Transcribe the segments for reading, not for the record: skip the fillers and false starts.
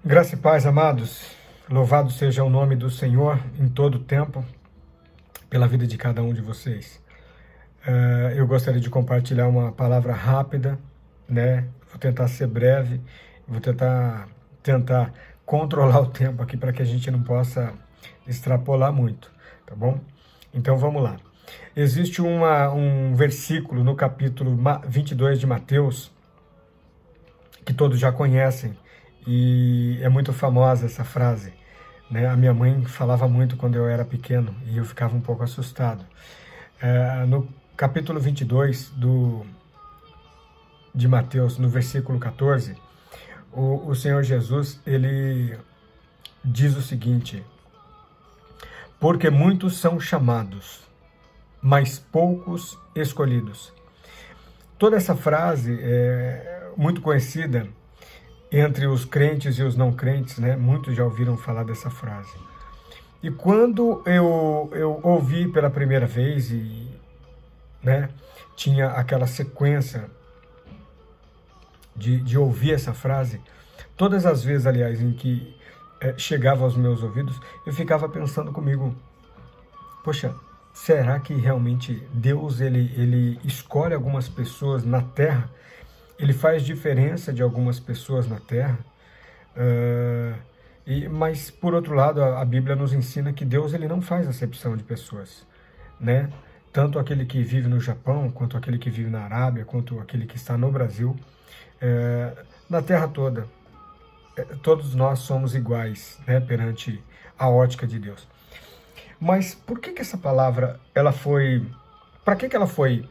Graça e paz, amados. Louvado seja o nome do Senhor em todo o tempo, pela vida de cada um de vocês. Eu gostaria de compartilhar uma palavra rápida, né? Vou tentar ser breve, vou tentar controlar o tempo aqui para que a gente não possa extrapolar muito, tá bom? Então vamos lá. Existe um versículo no capítulo 22 de Mateus, que todos já conhecem, e é muito famosa essa frase, né? A minha mãe falava muito quando eu era pequeno e eu ficava um pouco assustado. No capítulo 22 de Mateus, no versículo 14, o Senhor Jesus, ele diz o seguinte: porque muitos são chamados, mas poucos escolhidos. Toda essa frase é muito conhecida entre os crentes e os não crentes, né? Muitos já ouviram falar dessa frase. E quando eu ouvi pela primeira vez né, tinha aquela sequência de ouvir essa frase, todas as vezes, aliás, em que chegava aos meus ouvidos, eu ficava pensando comigo, poxa, será que realmente Deus ele escolhe algumas pessoas na Terra? Ele faz diferença de algumas pessoas na Terra? Mas, por outro lado, a Bíblia nos ensina que Deus ele não faz acepção de pessoas, né? Tanto aquele que vive no Japão, quanto aquele que vive na Arábia, quanto aquele que está no Brasil, na Terra toda. Todos nós somos iguais, né, perante a ótica de Deus. Mas por que essa palavra, ela foi... Para que ela foi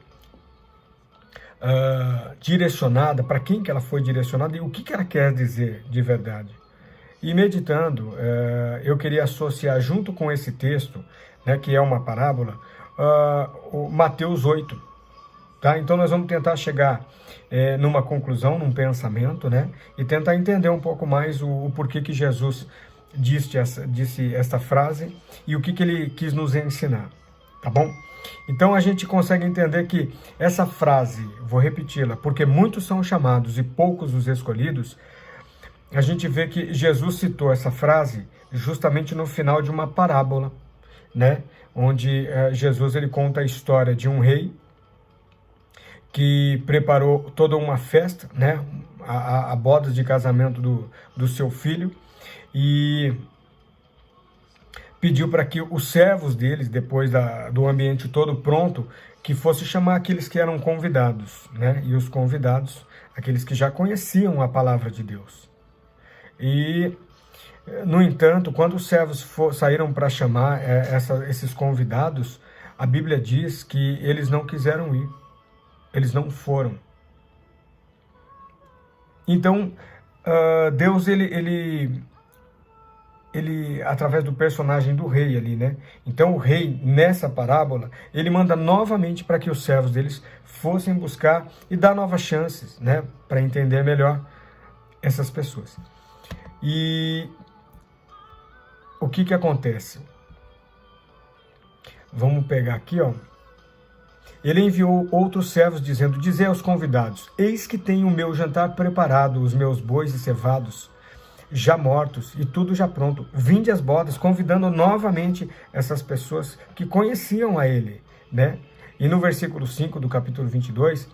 direcionada? Para quem que ela foi direcionada? E o que ela quer dizer de verdade? E meditando, eu queria associar junto com esse texto, né, que é uma parábola, o Mateus 8. Tá? Então nós vamos tentar chegar numa conclusão, num pensamento, né, e tentar entender um pouco mais o porquê que Jesus disse esta frase e o que ele quis nos ensinar, tá bom? Então a gente consegue entender que essa frase, vou repeti-la, porque muitos são chamados e poucos os escolhidos, a gente vê que Jesus citou essa frase justamente no final de uma parábola, né? Onde Jesus ele conta a história de um rei que preparou toda uma festa, né? A bodas de casamento do seu filho, e pediu para que os servos deles, depois do ambiente todo pronto, que fosse chamar aqueles que eram convidados, né? E os convidados, aqueles que já conheciam a palavra de Deus. E, no entanto, quando os servos saíram para chamar esses convidados, a Bíblia diz que eles não quiseram ir, eles não foram. Então, Deus, ele através do personagem do rei ali, né? Então, o rei, nessa parábola, ele manda novamente para que os servos deles fossem buscar e dar novas chances, né? Para entender melhor essas pessoas. E o que acontece? Vamos pegar aqui, ó. Ele enviou outros servos dizendo: dizei aos convidados, eis que tenho o meu jantar preparado, os meus bois e cevados já mortos e tudo já pronto. Vinde às bodas, convidando novamente essas pessoas que conheciam a ele, né? E no versículo 5 do capítulo 22,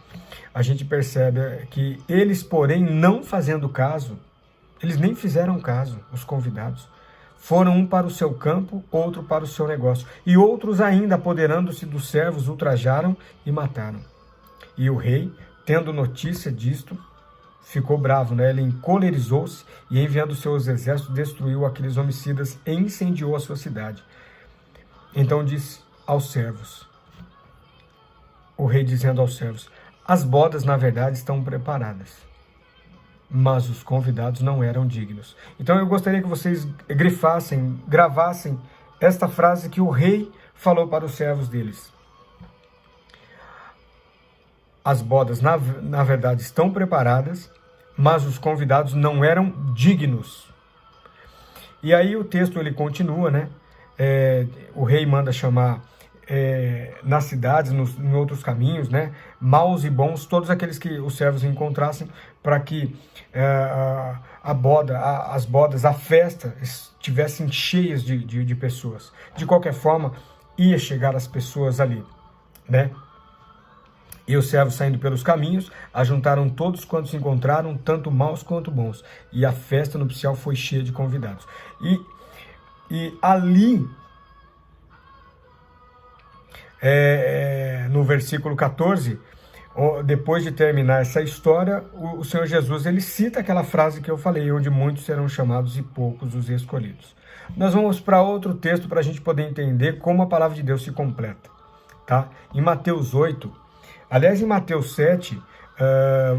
a gente percebe que eles, porém, não fazendo caso, eles nem fizeram caso, os convidados. Foram um para o seu campo, outro para o seu negócio. E outros ainda, apoderando-se dos servos, ultrajaram e mataram. E o rei, tendo notícia disto, ficou bravo, né? Ele encolerizou-se e, enviando seus exércitos, destruiu aqueles homicidas e incendiou a sua cidade. Então disse aos servos, o rei dizendo aos servos: as bodas, na verdade, estão preparadas, mas os convidados não eram dignos. Então eu gostaria que vocês gravassem esta frase que o rei falou para os servos deles. As bodas, na verdade, estão preparadas, mas os convidados não eram dignos. E aí o texto ele continua, né? O rei manda chamar nas cidades, em outros caminhos, né? Maus e bons, todos aqueles que os servos encontrassem, para que as bodas, a festa, estivessem cheias de pessoas. De qualquer forma, ia chegar as pessoas ali, né? E os servos, saindo pelos caminhos, ajuntaram todos quantos se encontraram, tanto maus quanto bons. E a festa nupcial foi cheia de convidados. E ali, no versículo 14, depois de terminar essa história, o Senhor Jesus, ele cita aquela frase que eu falei, onde muitos serão chamados e poucos os escolhidos. Nós vamos para outro texto para a gente poder entender como a palavra de Deus se completa, tá? Em Mateus 8, aliás, em Mateus 7,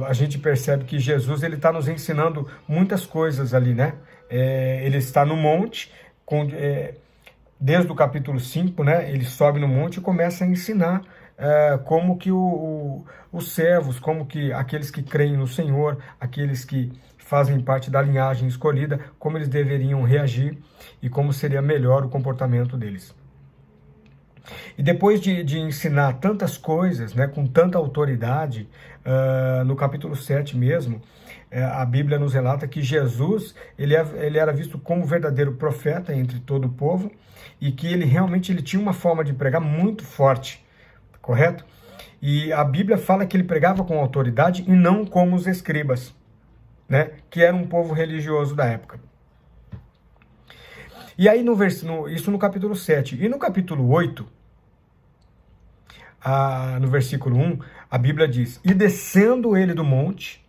a gente percebe que Jesus está nos ensinando muitas coisas ali, né? Ele está no monte, desde o capítulo 5, né? Ele sobe no monte e começa a ensinar como que os servos, como que aqueles que creem no Senhor, aqueles que fazem parte da linhagem escolhida, como eles deveriam reagir e como seria melhor o comportamento deles. E depois de ensinar tantas coisas, né, com tanta autoridade, no capítulo 7 mesmo, a Bíblia nos relata que Jesus ele era visto como verdadeiro profeta entre todo o povo e que ele realmente tinha uma forma de pregar muito forte, correto? E a Bíblia fala que ele pregava com autoridade e não como os escribas, né, que era um povo religioso da época. E aí, isso no capítulo 7. E no capítulo 8, no versículo 1, a Bíblia diz: E descendo ele do monte,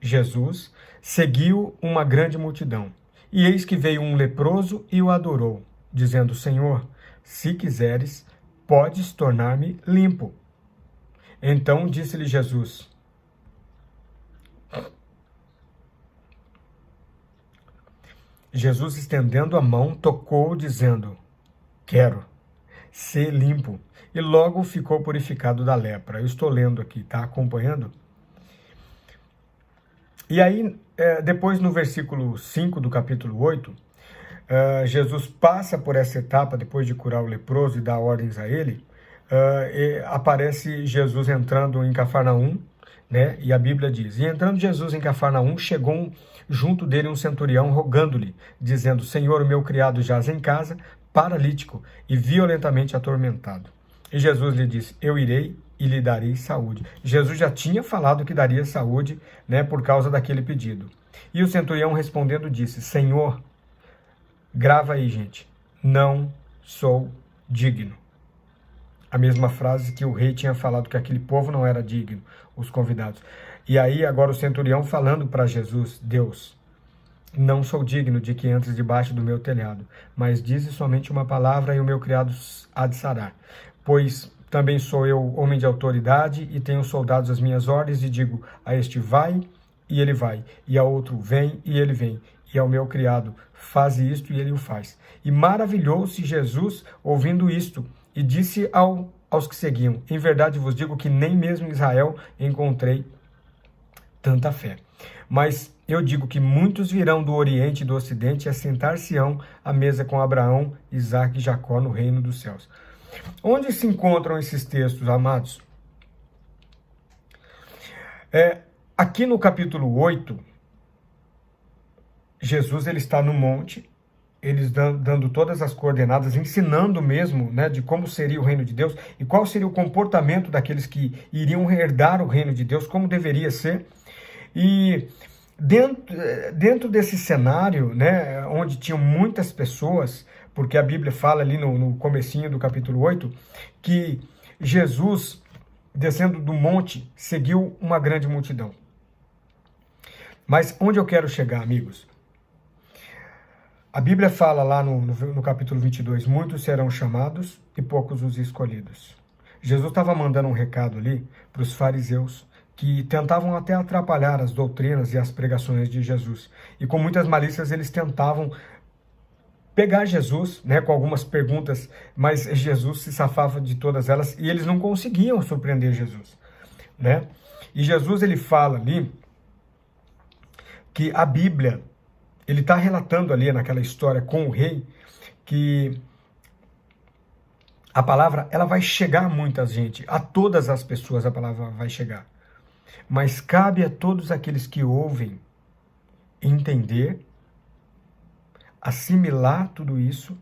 Jesus, seguiu uma grande multidão. E eis que veio um leproso e o adorou, dizendo: Senhor, se quiseres, podes tornar-me limpo. Então disse-lhe Jesus: Jesus, estendendo a mão, tocou, dizendo: Quero ser limpo. E logo ficou purificado da lepra. Eu estou lendo aqui, tá acompanhando? E aí, depois no versículo 5 do capítulo 8, Jesus passa por essa etapa, depois de curar o leproso e dar ordens a ele, aparece Jesus entrando em Cafarnaum, né? E a Bíblia diz: E entrando Jesus em Cafarnaum, chegou junto dele um centurião, rogando-lhe, dizendo: Senhor, o meu criado jaz em casa, paralítico e violentamente atormentado. E Jesus lhe disse: Eu irei e lhe darei saúde. Jesus já tinha falado que daria saúde, né, por causa daquele pedido. E o centurião respondendo disse: Senhor, grava aí, gente, não sou digno. A mesma frase que o rei tinha falado que aquele povo não era digno, os convidados. E aí agora o centurião falando para Jesus: Deus, não sou digno de que entres debaixo do meu telhado, mas dize somente uma palavra e o meu criado há de sarar. Pois também sou eu homem de autoridade e tenho soldados às minhas ordens e digo: a este vai e ele vai, e a outro vem e ele vem, e ao meu criado faze isto e ele o faz. E maravilhou-se Jesus ouvindo isto e disse aos que seguiam: em verdade vos digo que nem mesmo em Israel encontrei tanta fé. Mas eu digo que muitos virão do Oriente e do Ocidente e assentar-se-ão à mesa com Abraão, Isaque e Jacó no reino dos céus. Onde se encontram esses textos, amados? Aqui no capítulo 8, Jesus ele está no monte, eles dando todas as coordenadas, ensinando mesmo, né, de como seria o reino de Deus e qual seria o comportamento daqueles que iriam herdar o reino de Deus, como deveria ser. E dentro desse cenário, né, onde tinham muitas pessoas, porque a Bíblia fala ali no comecinho do capítulo 8, que Jesus, descendo do monte, seguiu uma grande multidão. Mas onde eu quero chegar, amigos? A Bíblia fala lá no capítulo 22, muitos serão chamados e poucos os escolhidos. Jesus estava mandando um recado ali para os fariseus, que tentavam até atrapalhar as doutrinas e as pregações de Jesus. E com muitas malícias eles tentavam pegar Jesus, né, com algumas perguntas, mas Jesus se safava de todas elas e eles não conseguiam surpreender Jesus, né? E Jesus ele fala ali que a Bíblia, ele está relatando ali naquela história com o rei, que A palavra, ela vai chegar a muita gente, a todas as pessoas a palavra vai chegar. Mas cabe a todos aqueles que ouvem entender, assimilar tudo isso,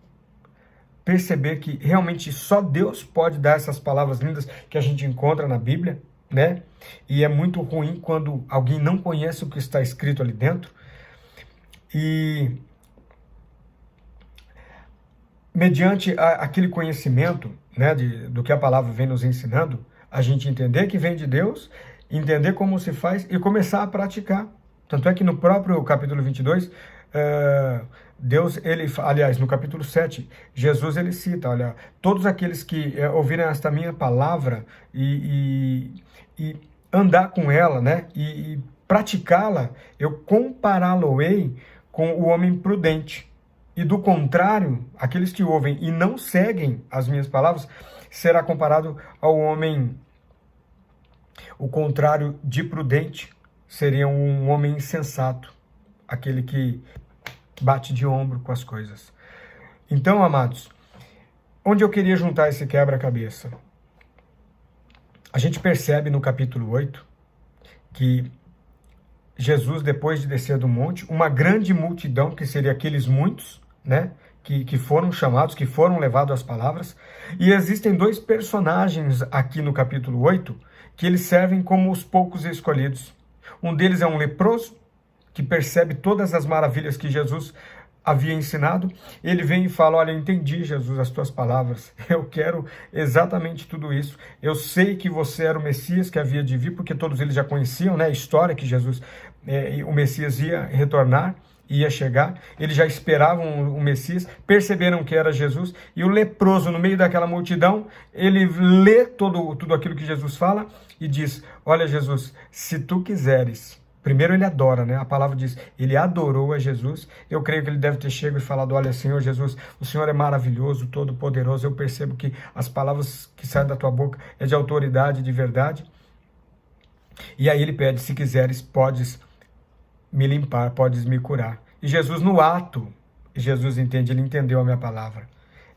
perceber que realmente só Deus pode dar essas palavras lindas que a gente encontra na Bíblia, né? E é muito ruim quando alguém não conhece o que está escrito ali dentro. E mediante aquele conhecimento, né, do que a palavra vem nos ensinando, a gente entender que vem de Deus, entender como se faz e começar a praticar. Tanto é que no próprio capítulo 22, Deus, aliás, no capítulo 7, Jesus, ele cita, olha, todos aqueles que ouvirem esta minha palavra e andar com ela, né, e praticá-la, eu compará-lo-ei com o homem prudente. E do contrário, aqueles que ouvem e não seguem as minhas palavras, será comparado ao homem, o contrário de prudente, seria um homem insensato, aquele que bate de ombro com as coisas. Então, amados, onde eu queria juntar esse quebra-cabeça? A gente percebe no capítulo 8 que Jesus, depois de descer do monte, uma grande multidão, que seria aqueles muitos, né, que foram chamados, que foram levados às palavras, e existem dois personagens aqui no capítulo 8, que eles servem como os poucos escolhidos. Um deles é um leproso, que percebe todas as maravilhas que Jesus havia ensinado. Ele vem e fala, olha, eu entendi, Jesus, as tuas palavras, eu quero exatamente tudo isso, eu sei que você era o Messias que havia de vir, porque todos eles já conheciam, né, a história que Jesus, o Messias ia retornar, ia chegar, eles já esperavam o Messias, perceberam que era Jesus, e o leproso, no meio daquela multidão, ele lê tudo aquilo que Jesus fala, e diz, olha Jesus, se tu quiseres. Primeiro ele adora, né? A palavra diz, ele adorou a Jesus. Eu creio que ele deve ter chegado e falado, olha, Senhor Jesus, o Senhor é maravilhoso, todo-poderoso, eu percebo que as palavras que saem da tua boca é de autoridade, de verdade. E aí ele pede, se quiseres, podes me limpar, podes me curar. E Jesus no ato, Jesus entende, ele entendeu a minha palavra.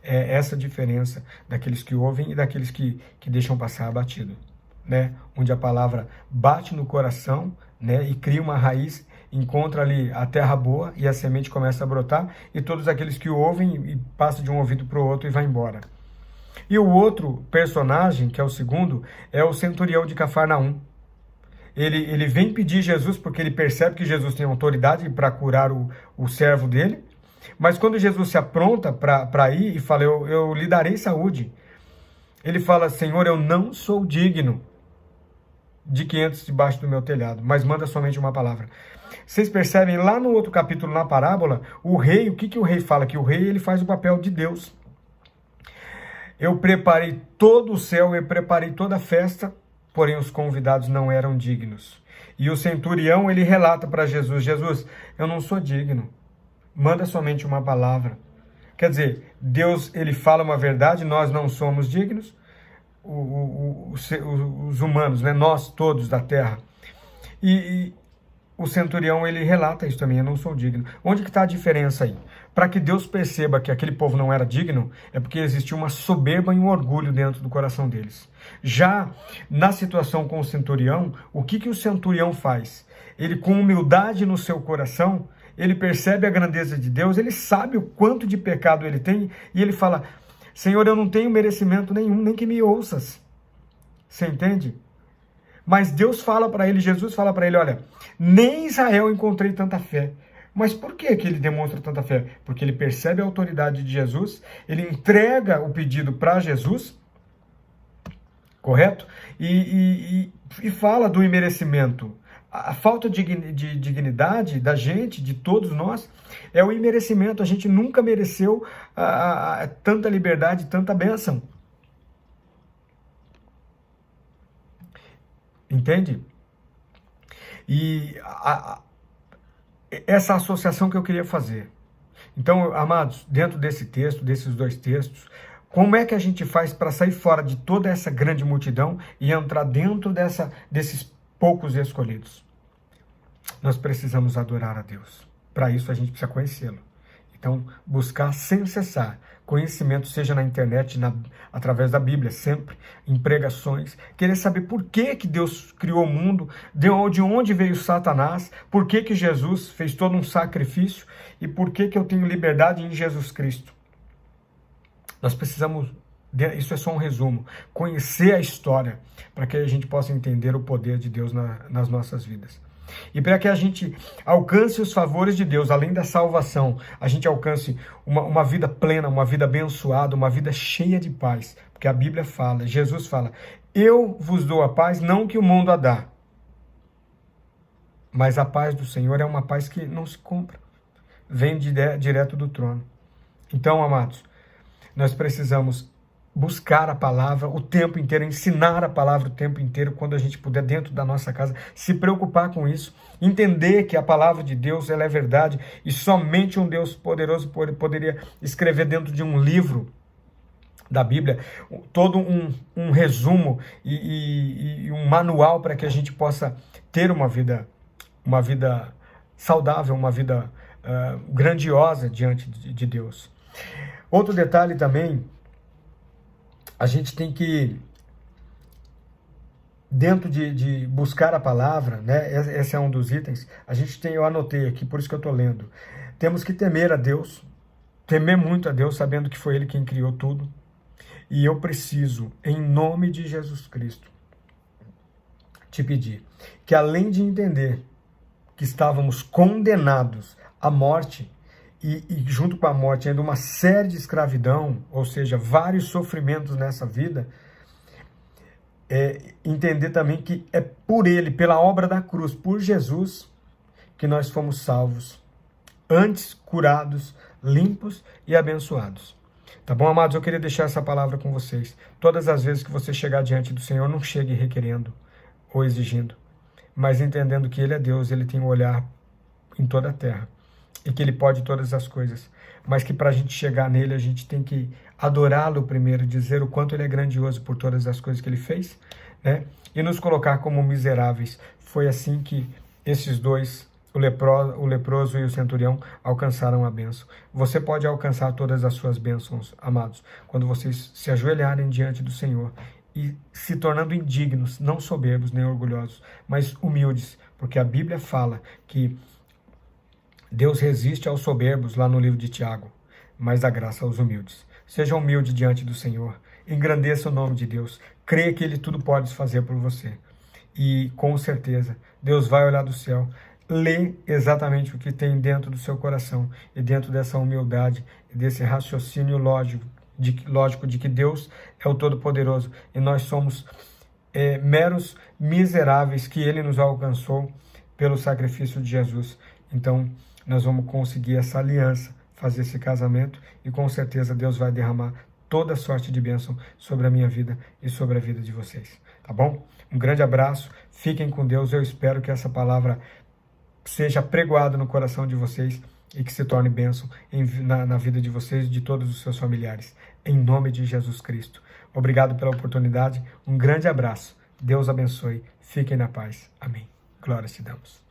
É essa a diferença daqueles que ouvem e daqueles que deixam passar batido, né? Onde a palavra bate no coração, né, e cria uma raiz, encontra ali a terra boa e a semente começa a brotar, e todos aqueles que ouvem e passam de um ouvido para o outro e vai embora. E o outro personagem, que é o segundo, é o centurião de Cafarnaum. Ele vem pedir Jesus porque ele percebe que Jesus tem autoridade para curar o servo dele, mas quando Jesus se apronta para ir e fala, eu lhe darei saúde, ele fala, Senhor, eu não sou digno de que entres debaixo do meu telhado, mas manda somente uma palavra. Vocês percebem, lá no outro capítulo, na parábola, o rei, o que o rei fala? Que o rei, ele faz o papel de Deus. Eu preparei todo o céu, eu preparei toda a festa, porém os convidados não eram dignos. E o centurião, ele relata para Jesus, Jesus, eu não sou digno, manda somente uma palavra. Quer dizer, Deus, ele fala uma verdade, nós não somos dignos, os humanos, né? Nós todos da terra. E o centurião, ele relata isso também, eu não sou digno. Onde que está a diferença aí? Para que Deus perceba que aquele povo não era digno, é porque existia uma soberba e um orgulho dentro do coração deles. Já na situação com o centurião, o que o centurião faz? Ele, com humildade no seu coração, ele percebe a grandeza de Deus, ele sabe o quanto de pecado ele tem, e ele fala, Senhor, eu não tenho merecimento nenhum, nem que me ouças. Você entende? Mas Deus fala para ele, Jesus fala para ele, olha, nem em Israel encontrei tanta fé. Mas por que ele demonstra tanta fé? Porque ele percebe a autoridade de Jesus, ele entrega o pedido para Jesus, correto? E fala do imerecimento. A falta de dignidade da gente, de todos nós, é o imerecimento. A gente nunca mereceu tanta liberdade, tanta bênção. Entende? E essa associação que eu queria fazer. Então, amados, dentro desse texto, desses dois textos, como é que a gente faz para sair fora de toda essa grande multidão e entrar dentro desses poucos escolhidos? Nós precisamos adorar a Deus. Para isso a gente precisa conhecê-lo. E Então, buscar sem cessar conhecimento, seja na internet, através da Bíblia, sempre, em pregações, querer saber por que Deus criou o mundo, de onde veio Satanás, por que Jesus fez todo um sacrifício e por que eu tenho liberdade em Jesus Cristo. Nós precisamos, isso é só um resumo, conhecer a história para que a gente possa entender o poder de Deus nas nossas vidas. E para que a gente alcance os favores de Deus, além da salvação, a gente alcance uma vida plena, uma vida abençoada, uma vida cheia de paz. Porque a Bíblia fala, Jesus fala, eu vos dou a paz, não que o mundo a dá. Mas a paz do Senhor é uma paz que não se compra. Vem direto do trono. Então, amados, nós precisamos buscar a palavra o tempo inteiro, ensinar a palavra o tempo inteiro, quando a gente puder, dentro da nossa casa, se preocupar com isso, entender que a palavra de Deus ela é verdade e somente um Deus poderoso poderia escrever dentro de um livro da Bíblia, todo um resumo e um manual para que a gente possa ter uma vida saudável, uma vida grandiosa diante de Deus. Outro detalhe também, a gente tem que, dentro de buscar a palavra, né? Esse é um dos itens, eu anotei aqui, por isso que eu estou lendo. Temos que temer a Deus, temer muito a Deus, sabendo que foi Ele quem criou tudo. E eu preciso, em nome de Jesus Cristo, te pedir que, além de entender que estávamos condenados à morte, e junto com a morte ainda uma série de escravidão, ou seja, vários sofrimentos nessa vida, entender também que é por Ele, pela obra da cruz, por Jesus, que nós fomos salvos, antes curados, limpos e abençoados. Tá bom, amados? Eu queria deixar essa palavra com vocês. Todas as vezes que você chegar diante do Senhor, não chegue requerendo ou exigindo, mas entendendo que Ele é Deus, Ele tem um olhar em toda a terra, e que Ele pode todas as coisas, mas que para a gente chegar nele, a gente tem que adorá-lo primeiro, dizer o quanto Ele é grandioso por todas as coisas que Ele fez, né? E nos colocar como miseráveis. Foi assim que esses dois, o leproso e o centurião, alcançaram a bênção. Você pode alcançar todas as suas bênçãos, amados, quando vocês se ajoelharem diante do Senhor e se tornando indignos, não soberbos nem orgulhosos, mas humildes, porque a Bíblia fala que Deus resiste aos soberbos, lá no livro de Tiago, mas dá graça aos humildes. Seja humilde diante do Senhor, engrandeça o nome de Deus, creia que Ele tudo pode fazer por você. E com certeza, Deus vai olhar do céu, lê exatamente o que tem dentro do seu coração, e dentro dessa humildade, e desse raciocínio lógico de que Deus é o Todo-Poderoso, e nós somos meros miseráveis, que Ele nos alcançou pelo sacrifício de Jesus. Então, nós vamos conseguir essa aliança, fazer esse casamento, e com certeza Deus vai derramar toda sorte de bênção sobre a minha vida e sobre a vida de vocês, tá bom? Um grande abraço, fiquem com Deus, eu espero que essa palavra seja pregoada no coração de vocês e que se torne bênção na vida de vocês e de todos os seus familiares, em nome de Jesus Cristo. Obrigado pela oportunidade, um grande abraço, Deus abençoe, fiquem na paz, amém. Glória te damos.